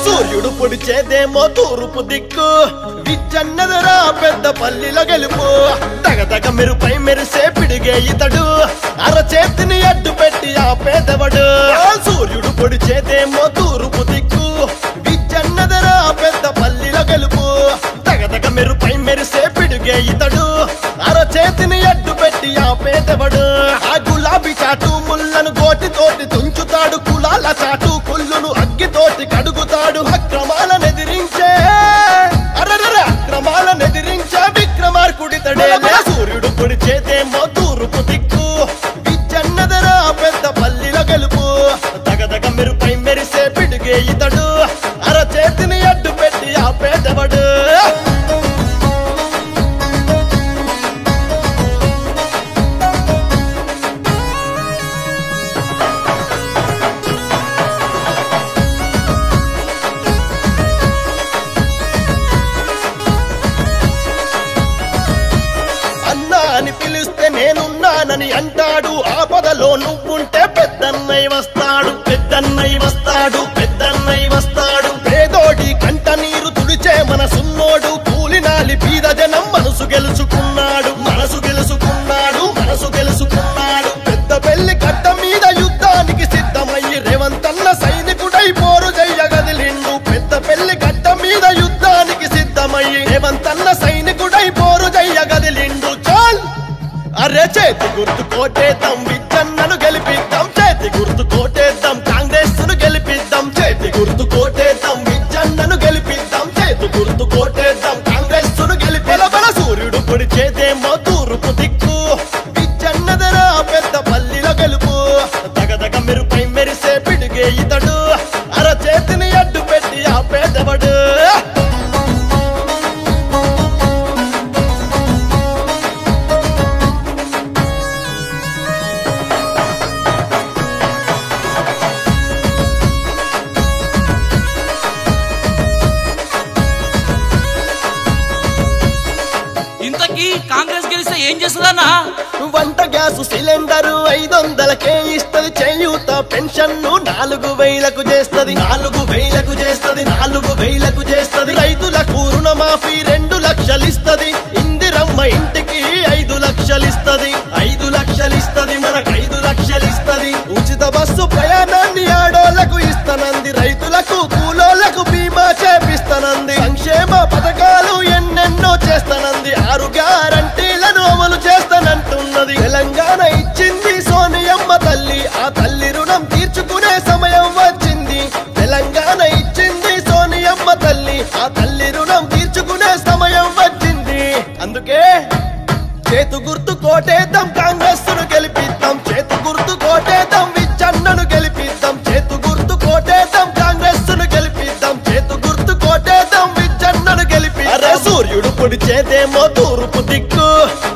సూర్యుడు పొడిచేదేమో తూర్పు దిక్కు విచ్చన్నదరా పెద్ద పల్లిలో గెలుపు తగదగ మెరుపై మెరిసే పిడిగే ఇతడు అరచేతిని అడ్డు పెట్టి ఆపేదవడు సూర్యుడు పొడిచేదేమో తూర్పు దిక్కు విచ్చన్నదరా పెద్ద పల్లిలో గెలుపు తగదగ మెరుపై మెరిసే పిడిగే ఇతడు అరచేతిని అడ్డు పెట్టి ఆపేదవడు ఆ గులాబీ చాటు ముళ్ళను గోటితోటి తుంచుతాడు కులాల చాటు కుళ్ళును అగ్గితోటి కడుగుతాడు అక్రమాలనెదిరించే అక్రమాలనెదిరించే విక్రమార్కుడితడే సూర్యుడు పొడిచేదేమో తూర్పు దిక్కు విచ్చన్నదరా పెద్ద పల్లిలో గెలుపు తగదగ మెరుపై మెరిసే పిడిగే ఇతడు అరచేతిని అడ్డు పెట్టి ఆపేదవడు అని పిలిస్తే నేనున్నానని అంటాడు ఆపదలో నువ్వుంటే పెద్దన్నయ్య వస్తాడు పెద్దన్నయ్య వస్తాడు పెద్దన్నయ్య వస్తాడు పేదోడి కంట నీరు తుడిచే మనసున్నోడు కూలినాలి బీద జనం మనసు గెలుచుకున్నాడు మనసు గెలుచుకున్నాడు మనసు గెలుచుకున్నాడు పెద్ద పెళ్లి కట్ట మీద యుద్ధానికి సిద్ధమయ్యి రేవంతన్న సైనికుడై పోరు చెయ్యగదిలిండు పెద్ద పెళ్లి కట్ట మీద యుద్ధానికి సిద్ధమయ్యి రేవంతన్న సైనికుడై పోరు చెయ్యగదిలిండు చాల్ అరే చేతి గుర్తు కోటేద్దాం విచ్చన్నను గెలిపిద్దాం చేతి గుర్తు కోటేద్దాం కాంగ్రెస్ ను గెలిపిద్దాం చేతి గుర్తు కోటేద్దాం విచ్చన్నను గెలిపిద్దాం చేతి గుర్తు కోటేద్దాం కాంగ్రెస్ ను గెలిపిద్దాం సూర్యుడు పొడిచేదేమో తూర్పు దిక్కు విచ్చన్నదరా పెద్ద పల్లిలో గెలుపు తగదగ మెరుపై మెరిసే పిడిగే ఇతడు అరచేతిని అడ్డు పెట్టి ఆపేదవడు కాంగ్రెస్ గెలిస్తే ఏం చేస్తుందన్నా వంట గ్యాస్ సిలిండరు 500కే ఇస్తది చేయూత పెన్షన్ 4000కు చేస్తది 4000కు చేస్తది 4000కు చేస్తది రైతులకు రుణమాఫీ 2 లక్షలు ఇస్తది ఇందిరమ్మ ఇంటికి 5 లక్షలు ఇస్తది 5 లక్షలు ఇస్తది మనకు 5 లక్షలు ఇస్తది ఉచిత బస్సు ప్రయాణాన్ని ఆడోళ్లకు ఇస్తనంది రైతులకు కూలోళ్లకు బీమా చేపిస్తనంది సంక్షేమ పథకాలు ఎన్నెన్నో చేస్తనంది 6 గ్యారంటీలను అమలు చేస్తానంటున్నది తెలంగాణ ఇచ్చింది సోనియమ్మ తల్లి ఆ తల్లి రుణం తీర్చుకునే సమయం వచ్చింది తెలంగాణ ఇచ్చింది సోనియమ్మ తల్లి ఆ తల్లి రుణం తీర్చుకునే సమయం వచ్చింది అందుకే చేతు గుర్తు కోటేద్దాం కాంగ్రెస్ ను గెలిపిద్దాం చేతు గుర్తు కోటేద్దాం విచ్చన్నను గెలిపిద్దాం చేతు గుర్తు కోటేద్దాం కాంగ్రెస్ ను గెలిపిద్దాం చేతు గుర్తు కోటేద్దాం విచ్చన్నను గెలిపిద్దాం సూర్యుడు పొడిచేదేమో తూర్పు దిక్కు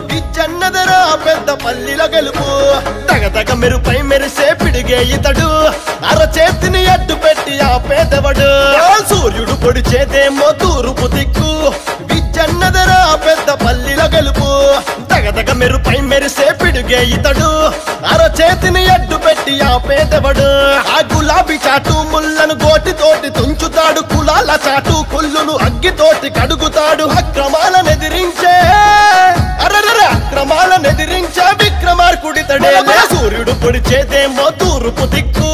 విచ్చన్నదరా పెద్ద పల్లిలో గెలుపు తగదగ మెరుపై మెరిసే పిడిగే ఇతడు అరచేతిని అడ్డు పెట్టి ఆపేదవడు సూర్యుడు పొడిచేదేమో తూర్పు దిక్కు విచ్చన్నదరా పెద్ద పల్లిలో గెలుపు తగదగ మెరుపై మెరిసే పిడిగే ఇతడు అరచేతిని అడ్డు పెట్టి ఆపేదవడు ఆ గులాబీ చాటు ముళ్ళను గోటితోటి తుంచుతాడు కులాల చాటు కుళ్ళును అగ్గితోటి కడుగుతాడు అక్రమాలనెదిరించే అక్రమాలనెదిరించే విక్రమార్కుడితడే సూర్యుడు పొడిచేదేమో తూర్పు దిక్కు